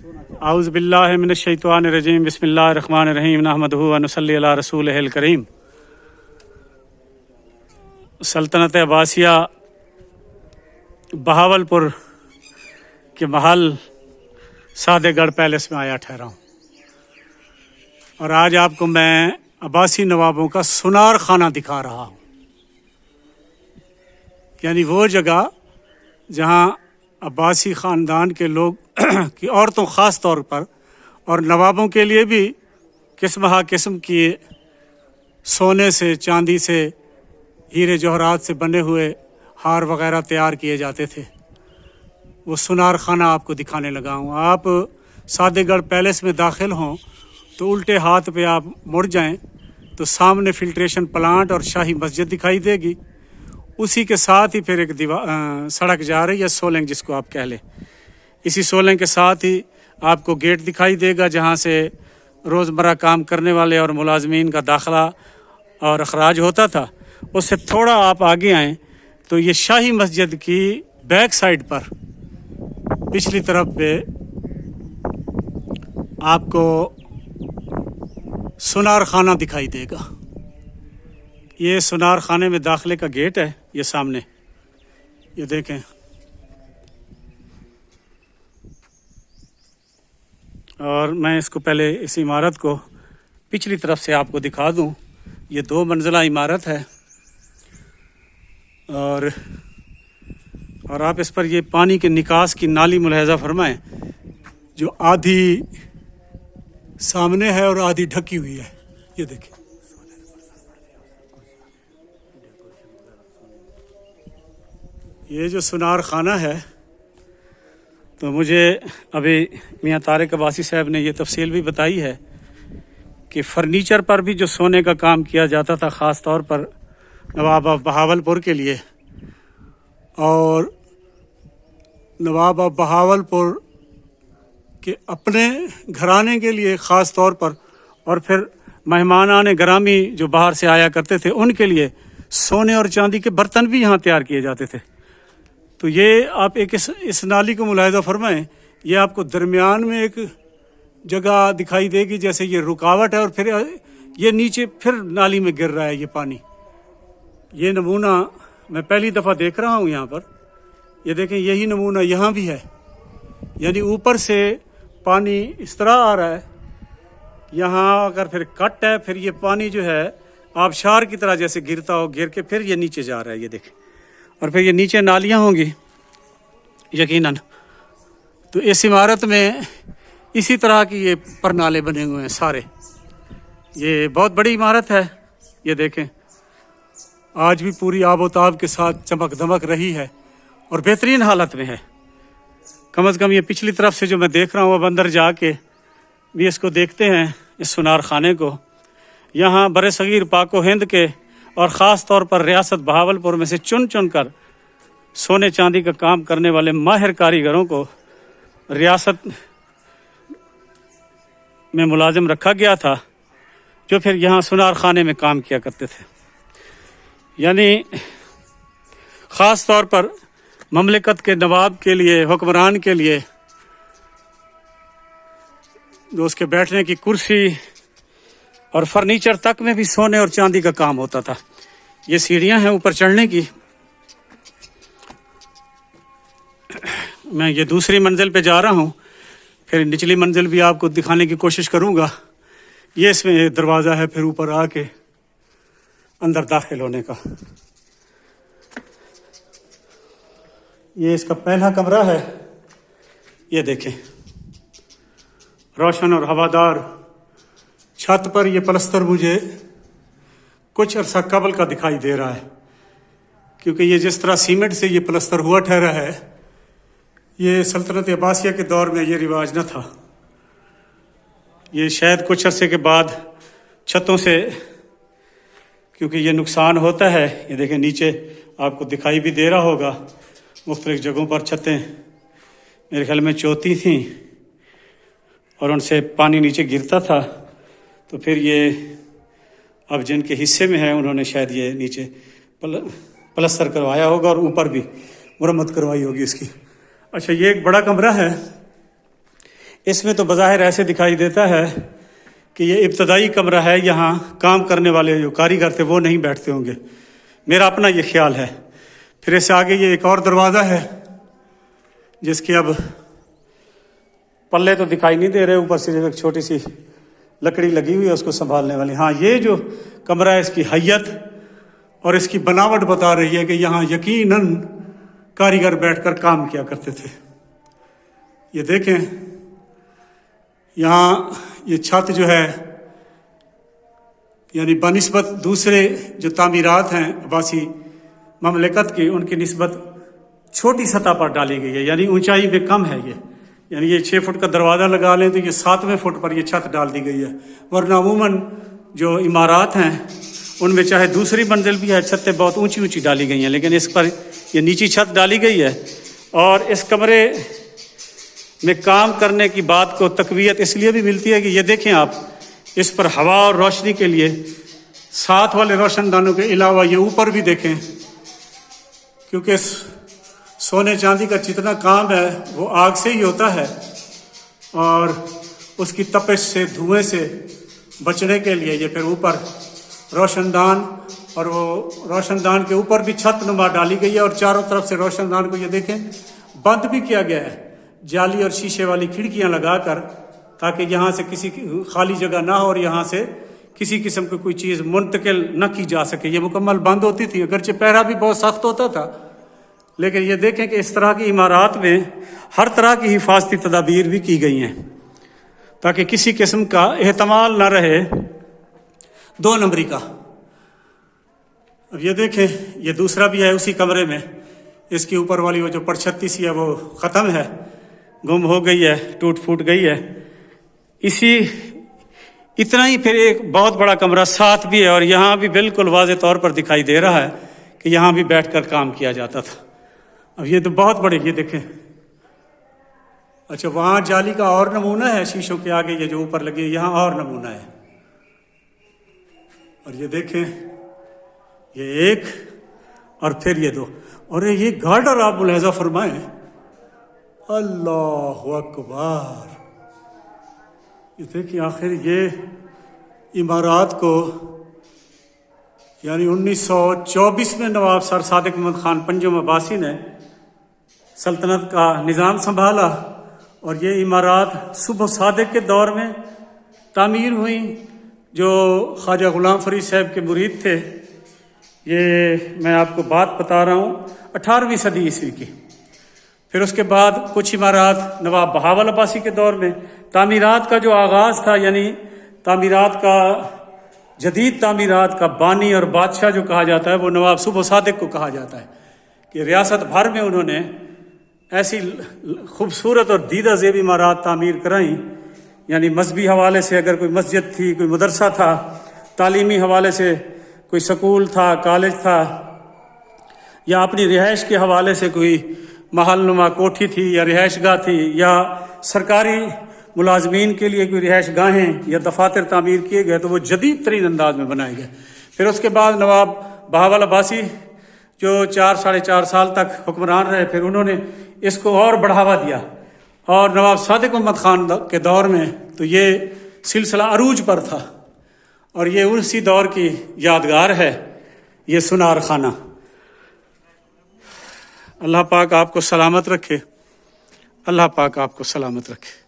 اعوذ باللہ من الشیطان الرجیم بسم اللہ الرحمن الرحیم نحمدہ و نصلی علی رسولہ الکریم۔ سلطنت عباسیہ بہاولپور کے محل سادے گڑھ پیلس میں آیا ٹھہرا ہوں، اور آج آپ کو میں عباسی نوابوں کا سنار خانہ دکھا رہا ہوں، یعنی وہ جگہ جہاں عباسی خاندان کے لوگ کی عورتوں خاص طور پر اور نوابوں کے لیے بھی قسم ہا قسم کی سونے سے، چاندی سے، ہیرے جوہرات سے بنے ہوئے ہار وغیرہ تیار کیے جاتے تھے۔ وہ سنار خانہ آپ کو دکھانے لگا ہوں۔ آپ سادے گڑھ پیلس میں داخل ہوں تو الٹے ہاتھ پہ آپ مڑ جائیں تو سامنے فلٹریشن پلانٹ اور شاہی مسجد دکھائی دے گی، اسی کے ساتھ ہی پھر ایک سڑک جا رہی ہے، سولنگ جس کو آپ کہہ لیں۔ اسی سولنگ کے ساتھ ہی آپ کو گیٹ دکھائی دے گا جہاں سے روزمرہ کام کرنے والے اور ملازمین کا داخلہ اور اخراج ہوتا تھا۔ اس سے تھوڑا آپ آگے آئیں تو یہ شاہی مسجد کی بیک سائڈ پر پچھلی طرف پہ آپ کو سنار خانہ دکھائی دے گا۔ یہ سنار خانے میں داخلے کا گیٹ ہے، یہ سامنے یہ دیکھیں، اور میں اس کو پہلے اس عمارت کو پچھلی طرف سے آپ کو دکھا دوں۔ یہ 2 منزلہ عمارت ہے، اور آپ اس پر یہ پانی کے نکاس کی نالی ملاحظہ فرمائیں، جو آدھی سامنے ہے اور آدھی ڈھکی ہوئی ہے۔ یہ دیکھیں، یہ جو سنار خانہ ہے، تو مجھے ابھی میاں طارق عباسی صاحب نے یہ تفصیل بھی بتائی ہے کہ فرنیچر پر بھی جو سونے کا کام کیا جاتا تھا، خاص طور پر نواب آف بہاولپور کے لیے، اور نواب آف بہاولپور کے اپنے گھرانے کے لیے خاص طور پر، اور پھر مہمانان گرامی جو باہر سے آیا کرتے تھے ان کے لیے سونے اور چاندی کے برتن بھی یہاں تیار کیے جاتے تھے۔ تو یہ آپ ایک اس نالی کو ملاحظہ فرمائیں، یہ آپ کو درمیان میں ایک جگہ دکھائی دے گی جیسے یہ رکاوٹ ہے، اور پھر یہ نیچے پھر نالی میں گر رہا ہے یہ پانی۔ یہ نمونہ میں پہلی دفعہ دیکھ رہا ہوں یہاں پر۔ یہ دیکھیں، یہی نمونہ یہاں بھی ہے، یعنی اوپر سے پانی اس طرح آ رہا ہے، یہاں اگر پھر کٹ ہے، پھر یہ پانی جو ہے آبشار کی طرح جیسے گرتا ہو، گر کے پھر یہ نیچے جا رہا ہے، یہ دیکھیں، اور پھر یہ نیچے نالیاں ہوں گی یقیناً۔ تو اس عمارت میں اسی طرح کی یہ پرنالے بنے ہوئے ہیں سارے۔ یہ بہت بڑی عمارت ہے، یہ دیکھیں، آج بھی پوری آب و تاب کے ساتھ چمک دمک رہی ہے اور بہترین حالت میں ہے۔ کم از کم یہ پچھلی طرف سے جو میں دیکھ رہا ہوں، اب اندر جا کے بھی اس کو دیکھتے ہیں، اس سنار خانے کو۔ یہاں برصغیر پاک و ہند کے اور خاص طور پر ریاست بہاولپور میں سے چن چن کر سونے چاندی کا کام کرنے والے ماہر کاریگروں کو ریاست میں ملازم رکھا گیا تھا، جو پھر یہاں سنار خانے میں کام کیا کرتے تھے۔ یعنی خاص طور پر مملکت کے نواب کے لیے، حکمران کے لیے، جو اس کے بیٹھنے کی کرسی اور فرنیچر تک میں بھی سونے اور چاندی کا کام ہوتا تھا۔ یہ سیڑھیاں ہیں اوپر چڑھنے کی۔ میں یہ دوسری منزل پہ جا رہا ہوں، پھر نچلی منزل بھی آپ کو دکھانے کی کوشش کروں گا۔ یہ اس میں دروازہ ہے پھر اوپر آ کے اندر داخل ہونے کا۔ یہ اس کا پہلا کمرہ ہے، یہ دیکھیں، روشن اور ہوادار۔ چھت پر یہ پلستر مجھے کچھ عرصہ قبل کا دکھائی دے رہا ہے، کیونکہ یہ جس طرح سیمنٹ سے یہ پلستر ہوا ٹھہرا ہے، یہ سلطنت عباسیہ کے دور میں یہ رواج نہ تھا۔ یہ شاید کچھ عرصے کے بعد چھتوں سے، کیونکہ یہ نقصان ہوتا ہے، یہ دیکھیں نیچے آپ کو دکھائی بھی دے رہا ہوگا، مختلف جگہوں پر چھتیں میرے خیال میں چوتی تھیں اور ان سے پانی نیچے گرتا تھا، تو پھر یہ اب جن کے حصے میں ہے انہوں نے شاید یہ نیچے پلستر کروایا ہوگا اور اوپر بھی مرمت کروائی ہوگی اس کی۔ اچھا، یہ ایک بڑا کمرہ ہے، اس میں تو بظاہر ایسے دکھائی دیتا ہے کہ یہ ابتدائی کمرہ ہے، یہاں کام کرنے والے جو کاریگر تھے وہ نہیں بیٹھتے ہوں گے، میرا اپنا یہ خیال ہے۔ پھر اس سے آگے یہ ایک اور دروازہ ہے جس کی اب پلے تو دکھائی نہیں دے رہے، اوپر سے ایک چھوٹی سی لکڑی لگی ہوئی ہے اس کو سنبھالنے والی۔ ہاں، یہ جو کمرہ ہے اس کی حیت اور اس کی بناوٹ بتا رہی ہے کہ یہاں یقیناً کاریگر بیٹھ کر کام کیا کرتے تھے۔ یہ دیکھیں یہاں یہ چھت جو ہے یعنی بنسبت دوسرے جو تعمیرات ہیں عباسی مملکت کی، ان کی نسبت چھوٹی سطح پر ڈالی گئی ہے، یعنی اونچائی میں کم ہے۔ یعنی یہ 6 فٹ کا دروازہ لگا لیں تو یہ 7ویں فٹ پر یہ چھت ڈال دی گئی ہے، ورنہ عموماً جو عمارات ہیں ان میں چاہے دوسری منزل بھی ہے، چھتیں بہت اونچی اونچی ڈالی گئی ہیں، لیکن اس پر یہ نیچی چھت ڈالی گئی ہے۔ اور اس کمرے میں کام کرنے کی بات کو تقویت اس لیے بھی ملتی ہے کہ یہ دیکھیں آپ، اس پر ہوا اور روشنی کے لیے ساتھ والے روشن دانوں کے علاوہ یہ اوپر بھی دیکھیں، کیونکہ سونے چاندی کا جتنا کام ہے وہ آگ سے ہی ہوتا ہے، اور اس کی تپش سے، دھوئیں سے بچنے کے لیے یہ پھر اوپر روشن دان، اور وہ روشن دان کے اوپر بھی چھت نما ڈالی گئی ہے، اور چاروں طرف سے روشن دان کو یہ دیکھیں بند بھی کیا گیا ہے جالی اور شیشے والی کھڑکیاں لگا کر، تاکہ یہاں سے کسی خالی جگہ نہ ہو اور یہاں سے کسی قسم کی کوئی چیز منتقل نہ کی جا سکے۔ یہ مکمل بند ہوتی تھی، اگرچہ پہرا بھی بہت سخت ہوتا تھا، لیکن یہ دیکھیں کہ اس طرح کی عمارات میں ہر طرح کی حفاظتی تدابیر بھی کی گئی ہیں تاکہ کسی قسم کا احتمال نہ رہے 2 نمبری کا۔ اب یہ دیکھیں یہ دوسرا بھی ہے اسی کمرے میں، اس کے اوپر والی وہ جو پرچھتی سی ہے وہ ختم ہے، گم ہو گئی ہے، ٹوٹ پھوٹ گئی ہے۔ اتنا ہی پھر ایک بہت بڑا کمرہ ساتھ بھی ہے، اور یہاں بھی بالکل واضح طور پر دکھائی دے رہا ہے کہ یہاں بھی بیٹھ کر کام کیا جاتا تھا۔ اب یہ تو بہت بڑے، یہ دیکھیں، اچھا وہاں جالی کا اور نمونہ ہے شیشوں کے آگے، یہ جو اوپر لگی ہے یہاں اور نمونہ ہے۔ اور یہ دیکھیں یہ ایک اور پھر یہ 2، اور یہ گارڈر آپ ملاحظہ فرمائیں، اللہ اکبر، یہ دیکھیں آخر یہ عمارات کو یعنی 1924 میں نواب سر صادق محمد خان پنجم عباسی نے سلطنت کا نظام سنبھالا، اور یہ عمارات صبح صادق کے دور میں تعمیر ہوئیں، جو خواجہ غلام فرید صاحب کے مرید تھے۔ یہ میں آپ کو بات بتا رہا ہوں 18ویں صدی عیسوی کی۔ پھر اس کے بعد کچھ عمارات نواب بہاول عباسی کے دور میں، تعمیرات کا جو آغاز تھا، یعنی تعمیرات کا، جدید تعمیرات کا بانی اور بادشاہ جو کہا جاتا ہے وہ نواب صبح صادق کو کہا جاتا ہے، کہ ریاست بھر میں انہوں نے ایسی خوبصورت اور دیدہ زیب عمارات تعمیر کرائیں، یعنی مذہبی حوالے سے اگر کوئی مسجد تھی، کوئی مدرسہ تھا، تعلیمی حوالے سے کوئی سکول تھا، کالج تھا، یا اپنی رہائش کے حوالے سے کوئی محل نما کوٹھی تھی یا رہائش گاہ تھی، یا سرکاری ملازمین کے لیے کوئی رہائش گاہیں یا دفاتر تعمیر کیے گئے تو وہ جدید ترین انداز میں بنائے گئے۔ پھر اس کے بعد نواب بہاول عباسی جو 4-4.5 سال تک حکمران رہے، پھر انہوں نے اس کو اور بڑھاوا دیا، اور نواب صادق محمد خان کے دور میں تو یہ سلسلہ عروج پر تھا، اور یہ اسی دور کی یادگار ہے یہ سنار خانہ۔ اللہ پاک آپ کو سلامت رکھے، اللہ پاک آپ کو سلامت رکھے۔